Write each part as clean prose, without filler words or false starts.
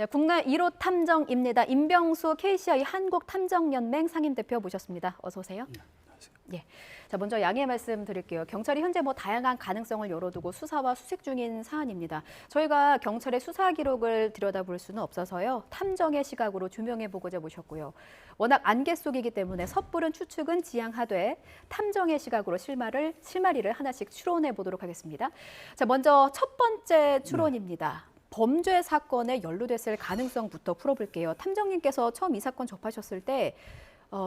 네, 국내 1호 탐정입니다. 임병수 KCI 한국탐정연맹 상임대표 모셨습니다. 어서 오세요. 예. 자, 먼저 양해 말씀 드릴게요. 경찰이 현재 다양한 가능성을 열어두고 수사와 수색 중인 사안입니다. 저희가 경찰의 수사 기록을 들여다볼 수는 없어서요. 탐정의 시각으로 조명해보고자 모셨고요. 워낙 안개 속이기 때문에 섣부른 추측은 지양하되 탐정의 시각으로 실마리를 하나씩 추론해 보도록 하겠습니다. 자, 먼저 첫 번째 추론입니다. 범죄 사건에 연루됐을 가능성부터 풀어볼게요. 탐정님께서 처음 이 사건 접하셨을 때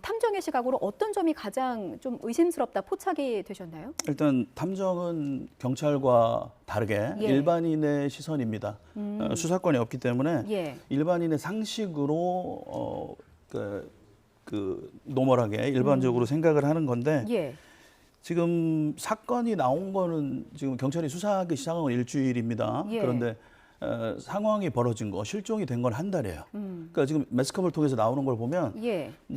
탐정의 시각으로 어떤 점이 가장 좀 의심스럽다 포착이 되셨나요? 일단 탐정은 경찰과 다르게 일반인의 시선입니다. 수사권이 없기 때문에 일반인의 상식으로 노멀하게 일반적으로 생각을 하는 건데 지금 사건이 나온 거는 지금 경찰이 수사하기 시작한 건 일주일입니다. 그런데 상황이 벌어진 거, 실종이 된 건 한 달이에요. 그러니까 지금 매스컴을 통해서 나오는 걸 보면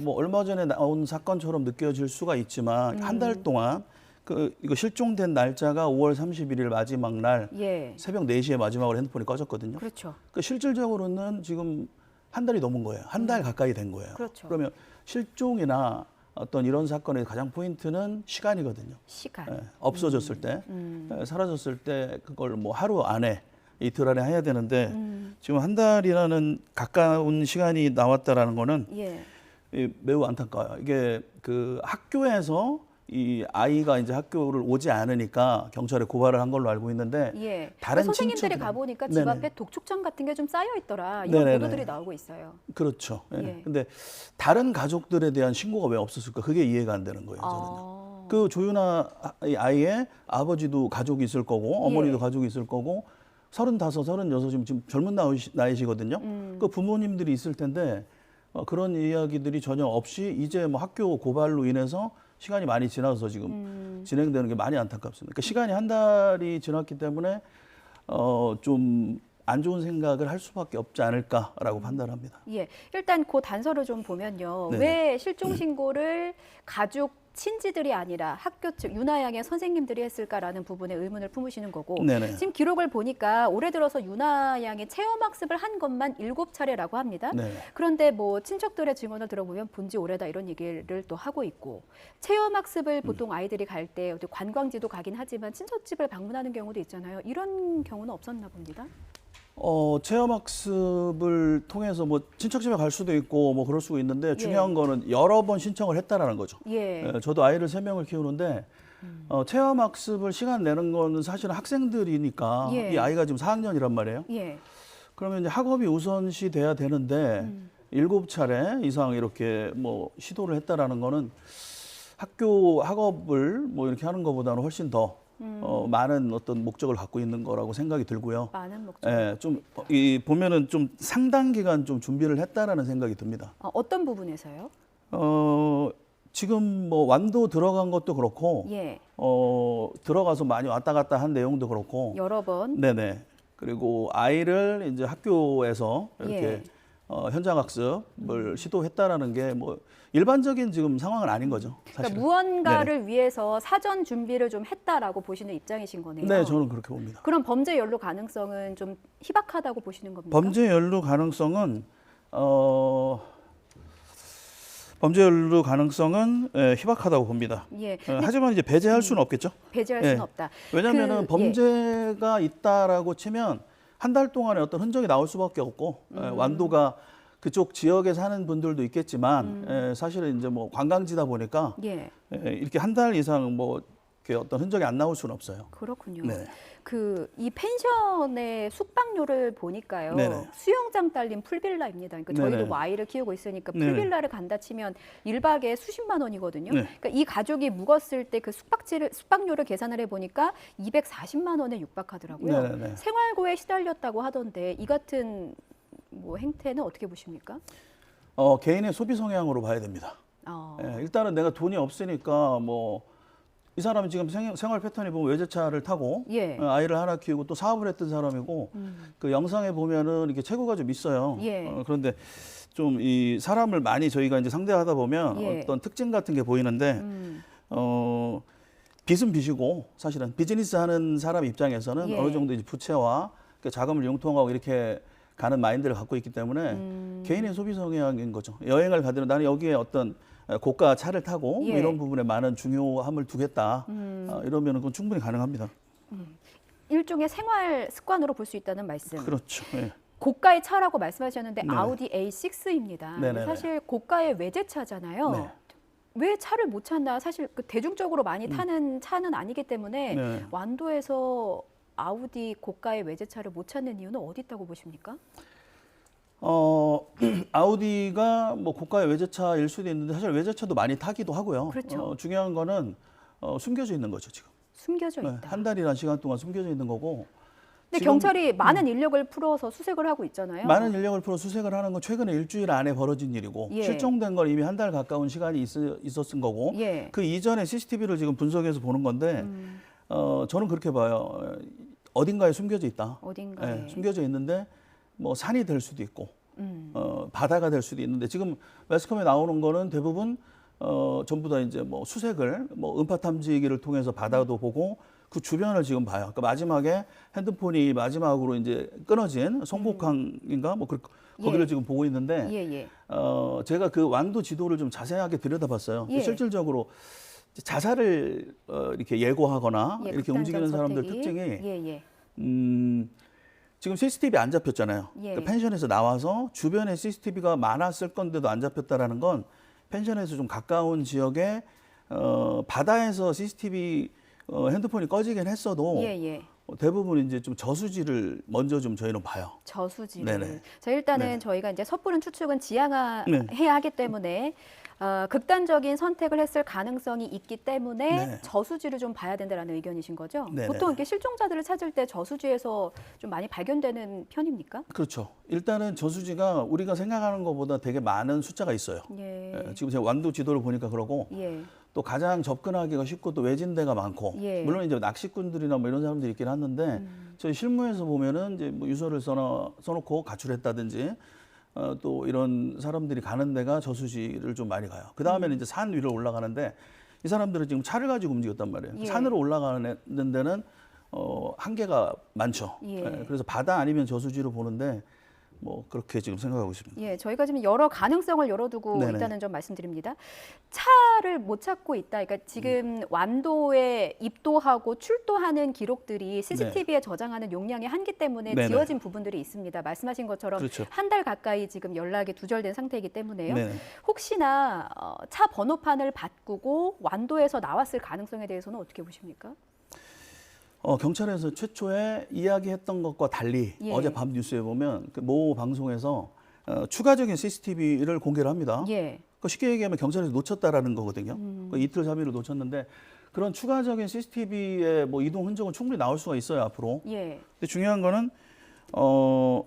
얼마 전에 나온 사건처럼 느껴질 수가 있지만 한 달 동안 이거 실종된 날짜가 5월 31일 마지막 날 새벽 4시에 마지막으로 핸드폰이 꺼졌거든요. 그렇죠. 그러니까 실질적으로는 지금 한 달이 넘은 거예요. 한 달 가까이 된 거예요. 그렇죠. 그러면 실종이나 어떤 이런 사건의 가장 포인트는 시간이거든요. 시간. 없어졌을 때, 사라졌을 때 그걸 하루 안에 이틀 안에 해야 되는데 지금 한 달이라는 가까운 시간이 나왔다라는 거는 매우 안타까워요. 이게 학교에서 이 아이가 이제 학교를 오지 않으니까 경찰에 고발을 한 걸로 알고 있는데 다른 선생님들이 가보니까 집 앞에 독촉장 같은 게 좀 쌓여 있더라 이런 보도들이 나오고 있어요. 그렇죠. 근데 다른 가족들에 대한 신고가 왜 없었을까? 그게 이해가 안 되는 거예요. 저는요. 그 조윤아 아이의 아버지도 가족이 있을 거고 어머니도 가족이 있을 거고 35, 36 지금 젊은 나이시거든요. 그 부모님들이 있을 텐데 그런 이야기들이 전혀 없이 이제 학교 고발로 인해서 시간이 많이 지나서 지금 진행되는 게 많이 안타깝습니다. 그러니까 시간이 한 달이 지났기 때문에 좀 안 좋은 생각을 할 수밖에 없지 않을까라고 판단합니다. 일단 그 단서를 좀 보면요. 왜 실종 신고를 가족 친지들이 아니라 학교 측 유나 양의 선생님들이 했을까라는 부분에 의문을 품으시는 거고 지금 기록을 보니까 올해 들어서 유나 양의 체험학습을 한 것만 7차례라고 합니다. 그런데 친척들의 증언을 들어보면 본지 오래다 이런 얘기를 또 하고 있고 체험학습을 보통 아이들이 갈 때 관광지도 가긴 하지만 친척집을 방문하는 경우도 있잖아요. 이런 경우는 없었나 봅니다. 체험학습을 통해서 친척집에 갈 수도 있고 그럴 수가 있는데 중요한 거는 여러 번 신청을 했다라는 거죠. 저도 아이를 3명을 키우는데 체험학습을 시간 내는 거는 사실은 학생들이니까 이 아이가 지금 4학년이란 말이에요. 그러면 이제 학업이 우선시 돼야 되는데 7차례 이상 이렇게 시도를 했다라는 거는 학교 학업을 이렇게 하는 것보다는 훨씬 더 많은 어떤 목적을 갖고 있는 거라고 생각이 들고요. 많은 목적. 보면은 좀 상당 기간 좀 준비를 했다라는 생각이 듭니다. 어떤 부분에서요? 지금 완도 들어간 것도 그렇고, 들어가서 많이 왔다 갔다 한 내용도 그렇고, 여러 번. 그리고 아이를 이제 학교에서 이렇게 현장 학습을 시도했다라는 게 일반적인 지금 상황은 아닌 거죠. 사실은. 그러니까 무언가를 위해서 사전 준비를 좀 했다라고 보시는 입장이신 거네요. 네, 저는 그렇게 봅니다. 그럼 범죄 연루 가능성은 좀 희박하다고 보시는 겁니까? 범죄 연루 가능성은 희박하다고 봅니다. 하지만 이제 배제할 수는 없겠죠. 배제할 수는 없다. 왜냐하면 범죄가 있다라고 치면 한 달 동안에 어떤 흔적이 나올 수밖에 없고 완도가 그쪽 지역에 사는 분들도 있겠지만 사실은 이제 관광지다 보니까 이렇게 한 달 이상 이렇게 어떤 흔적이 안 나올 수는 없어요. 그렇군요. 이 펜션의 숙박료를 보니까요. 수영장 딸린 풀빌라입니다. 그러니까 저희도 아이를 키우고 있으니까 풀빌라를 간다 치면 1박에 수십만 원이거든요. 그러니까 이 가족이 묵었을 때 그 숙박료를 계산을 해보니까 240만 원에 육박하더라고요. 생활고에 시달렸다고 하던데 이 같은 행태는 어떻게 보십니까? 개인의 소비 성향으로 봐야 됩니다. 일단은 내가 돈이 없으니까 이 사람이 지금 생활 패턴이 보면 외제차를 타고 아이를 하나 키우고 또 사업을 했던 사람이고 그 영상에 보면은 이렇게 체구가 좀 있어요. 그런데 좀 이 사람을 많이 저희가 이제 상대하다 보면 어떤 특징 같은 게 보이는데 빚은 빚이고 사실은 비즈니스 하는 사람 입장에서는 어느 정도 이제 부채와 그 자금을 융통하고 이렇게 가는 마인드를 갖고 있기 때문에 개인의 소비 성향인 거죠. 여행을 가더라도 나는 여기에 어떤 고가 차를 타고 뭐 예. 이런 부분에 많은 중요함을 두겠다. 이러면 그건 충분히 가능합니다. 일종의 생활 습관으로 볼 수 있다는 말씀. 그렇죠. 예. 고가의 차라고 말씀하셨는데 네네. 아우디 A6입니다. 네네네. 사실 고가의 외제차잖아요. 네. 왜 차를 못 찾나? 사실 그 대중적으로 많이 타는 차는 아니기 때문에 네. 완도에서 아우디 고가의 외제차를 못 찾는 이유는 어디 있다고 보십니까? 아우디가 뭐 고가의 외제차일 수도 있는데 사실 외제차도 많이 타기도 하고요. 그렇죠. 중요한 거는 숨겨져 있는 거죠, 지금. 숨겨져 네, 있다. 한 달이라는 시간 동안 숨겨져 있는 거고. 근데 지금 경찰이 많은 인력을 풀어서 수색을 하고 있잖아요. 많은 인력을 풀어 수색을 하는 건 최근에 일주일 안에 벌어진 일이고 예. 실종된 건 이미 한 달 가까운 시간이 있었은 거고 예. 그 이전에 CCTV를 지금 분석해서 보는 건데 저는 그렇게 봐요. 어딘가에 숨겨져 있다. 어딘가에. 예, 숨겨져 있는데 뭐 산이 될 수도 있고 바다가 될 수도 있는데 지금 매스컴에 나오는 거는 대부분 전부 다 이제 뭐 수색을 뭐 음파 탐지기를 통해서 바다도 보고 그 주변을 지금 봐요. 그러니까 마지막에 핸드폰이 마지막으로 이제 끊어진 송복항인가 뭐 거기를 예. 지금 보고 있는데 예. 제가 그 완도 지도를 좀 자세하게 들여다봤어요. 예. 실질적으로 자살을 이렇게 예고하거나 예, 이렇게 극단적 움직이는 사람들 선택이. 특징이 예. 지금 CCTV 안 잡혔잖아요. 예. 그러니까 펜션에서 나와서 주변에 CCTV가 많았을 건데도 안 잡혔다라는 건 펜션에서 좀 가까운 지역에 바다에서 CCTV 핸드폰이 꺼지긴 했어도 예. 대부분 이제 좀 저수지를 먼저 좀 저희는 봐요. 저수지를. 네네. 자, 일단은 네. 저희가 이제 섣부른 추측은 지양해야 네. 하기 때문에 극단적인 선택을 했을 가능성이 있기 때문에 네. 저수지를 좀 봐야 된다라는 의견이신 거죠? 네네. 보통 이렇게 실종자들을 찾을 때 저수지에서 좀 많이 발견되는 편입니까? 그렇죠. 일단은 저수지가 우리가 생각하는 것보다 되게 많은 숫자가 있어요. 예. 지금 제가 완도 지도를 보니까 그러고 예. 또 가장 접근하기가 쉽고 또 외진데가 많고 예. 물론 이제 낚시꾼들이나 뭐 이런 사람들이 있긴 하는데 저희 실무에서 보면은 이제 뭐 유서를 써놓고 가출했다든지 또 이런 사람들이 가는 데가 저수지를 좀 많이 가요. 그 다음에는 이제 산 위로 올라가는데 이 사람들은 지금 차를 가지고 움직였단 말이에요. 예. 산으로 올라가는 데는 한계가 많죠. 예. 그래서 바다 아니면 저수지로 보는데 뭐 그렇게 지금 생각하고 있습니다. 예, 저희가 지금 여러 가능성을 열어두고 네네. 일단은 좀 말씀드립니다. 차를 못 찾고 있다. 그러니까 지금 완도에 입도하고 출도하는 기록들이 CCTV에 저장하는 용량의 한계 때문에 네네. 지워진 부분들이 있습니다. 말씀하신 것처럼 그렇죠. 한 달 가까이 지금 연락이 두절된 상태이기 때문에요. 네네. 혹시나 차 번호판을 바꾸고 완도에서 나왔을 가능성에 대해서는 어떻게 보십니까? 경찰에서 최초에 이야기했던 것과 달리 예. 어제 밤 뉴스에 보면 그 모 방송에서 추가적인 CCTV를 공개를 합니다. 예. 그 쉽게 얘기하면 경찰에서 놓쳤다라는 거거든요. 그 이틀, 3일을 놓쳤는데 그런 추가적인 CCTV의 뭐 이동 흔적은 충분히 나올 수가 있어요, 앞으로. 예. 근데 중요한 거는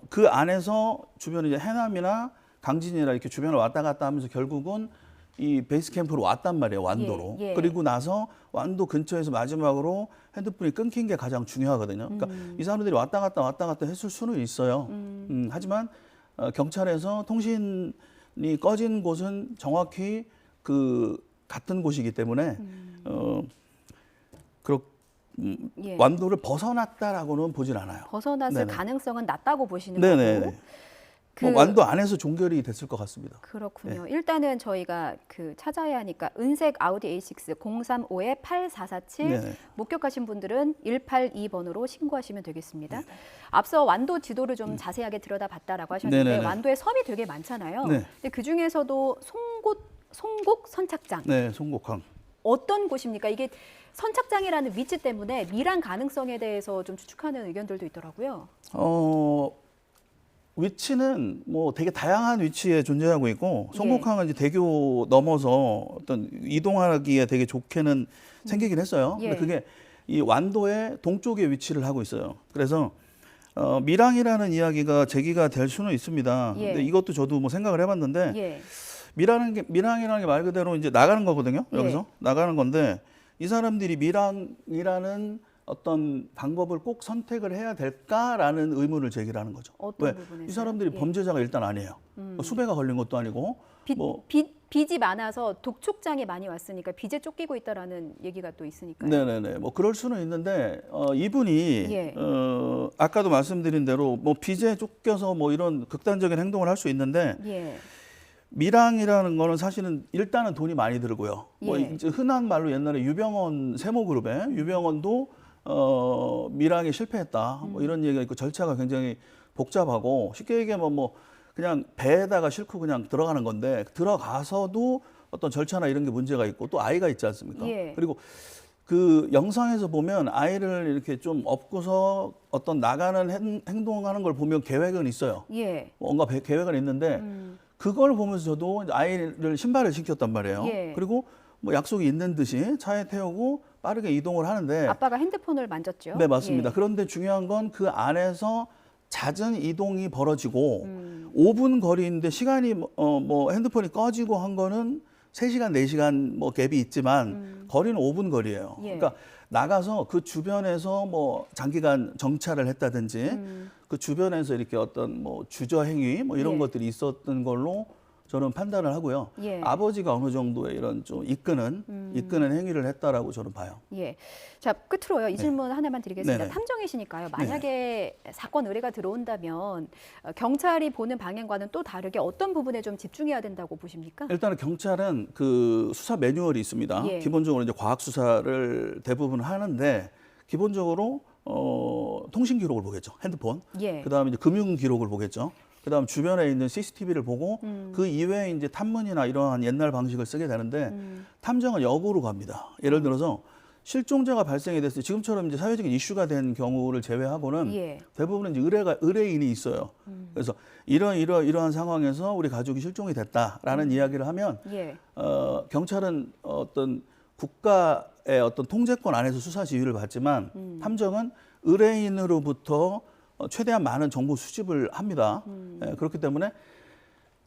그 안에서 주변에 이제 해남이나 강진이나 이렇게 주변을 왔다 갔다 하면서 결국은 이 베이스 캠프로 왔단 말이에요, 완도로. 예. 그리고 나서 완도 근처에서 마지막으로 핸드폰이 끊긴 게 가장 중요하거든요. 그러니까 이 사람들이 왔다 갔다 했을 수는 있어요. 하지만 경찰에서 통신이 꺼진 곳은 정확히 그 같은 곳이기 때문에 예. 완도를 벗어났다라고는 보진 않아요. 벗어났을 네네. 가능성은 낮다고 보시는 네네. 거고. 뭐 완도 안에서 종결이 됐을 것 같습니다. 그렇군요. 일단은 저희가 그 찾아야 하니까 은색 아우디 A6 035-8447 네네. 목격하신 분들은 182번으로 신고하시면 되겠습니다. 앞서 완도 지도를 좀 자세하게 들여다봤다라고 하셨는데 네네네. 완도에 섬이 되게 많잖아요. 네. 근데 그 중에서도 송곡 선착장 네, 송곡항. 어떤 곳입니까? 이게 선착장이라는 위치 때문에 밀항 가능성에 대해서 좀 추측하는 의견들도 있더라고요. 위치는 뭐 되게 다양한 위치에 존재하고 있고 송곡항은 이제 대교 넘어서 어떤 이동하기에 되게 좋게는 생기긴 했어요. 예. 근데 그게 이 완도의 동쪽에 위치를 하고 있어요. 그래서 밀항이라는 이야기가 제기가 될 수는 있습니다. 예. 근데 이것도 저도 뭐 생각을 해봤는데 예. 밀항이라는 게 말 그대로 이제 나가는 거거든요. 예. 여기서 나가는 건데 이 사람들이 밀항이라는 어떤 방법을 꼭 선택을 해야 될까라는 의문을 제기하는 거죠. 어떤 왜? 부분에서요? 이 사람들이 예. 범죄자가 일단 아니에요. 수배가 걸린 것도 아니고 뭐 빚이 많아서 독촉장에 많이 왔으니까 빚에 쫓기고 있다라는 얘기가 또 있으니까요. 네네네. 뭐 그럴 수는 있는데 이분이 예. 아까도 말씀드린 대로 뭐 빚에 쫓겨서 뭐 이런 극단적인 행동을 할 수 있는데 예. 밀항이라는 거는 사실은 일단은 돈이 많이 들고요. 뭐 예. 이제 흔한 말로 옛날에 유병원 세모그룹에 유병원도 밀항에 실패했다. 뭐 이런 얘기가 있고 절차가 굉장히 복잡하고 쉽게 얘기하면 뭐 그냥 배에다가 싣고 그냥 들어가는 건데 들어가서도 어떤 절차나 이런 게 문제가 있고 또 아이가 있지 않습니까? 예. 그리고 그 영상에서 보면 아이를 이렇게 좀 업고서 어떤 나가는 행동하는 걸 보면 계획은 있어요. 예. 뭔가 계획은 있는데 그걸 보면서 저도 아이를 신발을 신겼단 말이에요. 예. 그리고 뭐 약속이 있는 듯이 차에 태우고 빠르게 이동을 하는데 아빠가 핸드폰을 만졌죠. 네, 맞습니다. 예. 그런데 중요한 건 그 안에서 잦은 이동이 벌어지고 5분 거리인데 시간이 뭐 핸드폰이 꺼지고 한 거는 3시간, 4시간 뭐 갭이 있지만 거리는 5분 거리예요. 예. 그러니까 나가서 그 주변에서 뭐 장기간 정차를 했다든지 그 주변에서 이렇게 어떤 뭐 주저 행위 뭐 이런 예. 것들이 있었던 걸로 저는 판단을 하고요. 예. 아버지가 어느 정도의 이런 좀 이끄는 행위를 했다라고 저는 봐요. 예. 자, 끝으로요. 이 질문 하나만 드리겠습니다. 네네. 탐정이시니까요. 만약에 사건 의뢰가 들어온다면 경찰이 보는 방향과는 또 다르게 어떤 부분에 좀 집중해야 된다고 보십니까? 일단은 경찰은 그 수사 매뉴얼이 있습니다. 예. 기본적으로 이제 과학 수사를 대부분 하는데 기본적으로 통신 기록을 보겠죠. 핸드폰. 예. 그다음에 이제 금융 기록을 보겠죠. 그다음 주변에 있는 CCTV를 보고 그 이외에 이제 탐문이나 이러한 옛날 방식을 쓰게 되는데 탐정은 역으로 갑니다. 예를 들어서 실종자가 발생이 됐을 때 지금처럼 이제 사회적인 이슈가 된 경우를 제외하고는 예. 대부분은 이제 의뢰인이 있어요. 그래서 이러한 상황에서 우리 가족이 실종이 됐다라는 이야기를 하면 예. 경찰은 어떤 국가의 어떤 통제권 안에서 수사 지휘를 받지만 탐정은 의뢰인으로부터 최대한 많은 정보 수집을 합니다. 예, 그렇기 때문에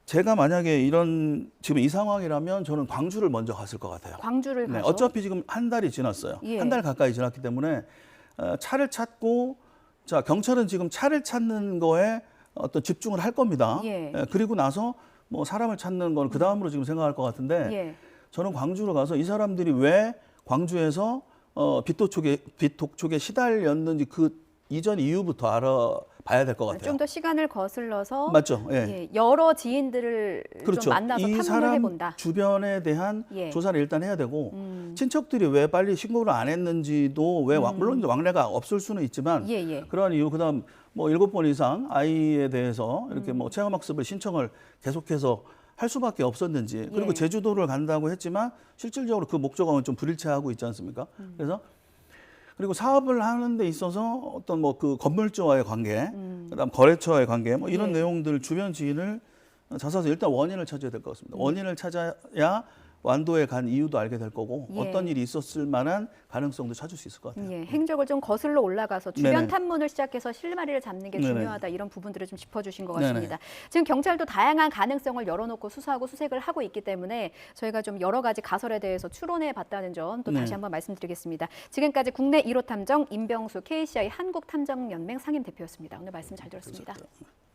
제가 만약에 지금 이 상황이라면 저는 광주를 먼저 갔을 것 같아요. 광주를 네, 가서 어차피 지금 한 달이 지났어요. 예. 한 달 가까이 지났기 때문에 차를 찾고 자 경찰은 지금 차를 찾는 거에 어떤 집중을 할 겁니다. 예. 그리고 나서 뭐 사람을 찾는 건 그 다음으로 지금 생각할 것 같은데 예. 저는 광주로 가서 이 사람들이 왜 광주에서 빚독촉에 시달렸는지 그 이전 이유부터 알아봐야 될 것 같아요. 좀 더 시간을 거슬러서 맞죠? 예. 예, 여러 지인들을 그렇죠. 좀 만나서 이 탐문을 사람 해본다. 주변에 대한 예. 조사를 일단 해야 되고 친척들이 왜 빨리 신고를 안 했는지도 물론 이제 왕래가 없을 수는 있지만 예, 예. 그러한 이유 그다음 뭐 7번 이상 아이에 대해서 이렇게 뭐 체험학습을 신청을 계속해서 할 수밖에 없었는지 그리고 예. 제주도를 제주도를 간다고 했지만 실질적으로 그 목적은 좀 불일치하고 있지 않습니까? 그래서 그리고 사업을 하는 데 있어서 어떤 뭐 그 건물주와의 관계, 그다음 거래처와의 관계 뭐 이런 예. 내용들 주변 지인을 찾아서 일단 원인을 찾아야 될 것 같습니다. 원인을 찾아야 완도에 간 이유도 알게 될 거고 예. 어떤 일이 있었을 만한 가능성도 찾을 수 있을 것 같아요. 예, 행적을 좀 거슬러 올라가서 주변 네네. 탐문을 시작해서 실마리를 잡는 게 네네. 중요하다 이런 부분들을 좀 짚어주신 것 네네. 같습니다. 지금 경찰도 다양한 가능성을 열어놓고 수사하고 수색을 하고 있기 때문에 저희가 좀 여러 가지 가설에 대해서 추론해 봤다는 점 또 다시 네. 한번 말씀드리겠습니다. 지금까지 국내 1호 탐정 임병수 KCI 한국탐정연맹 상임대표였습니다. 오늘 말씀 잘 들었습니다. 감사합니다.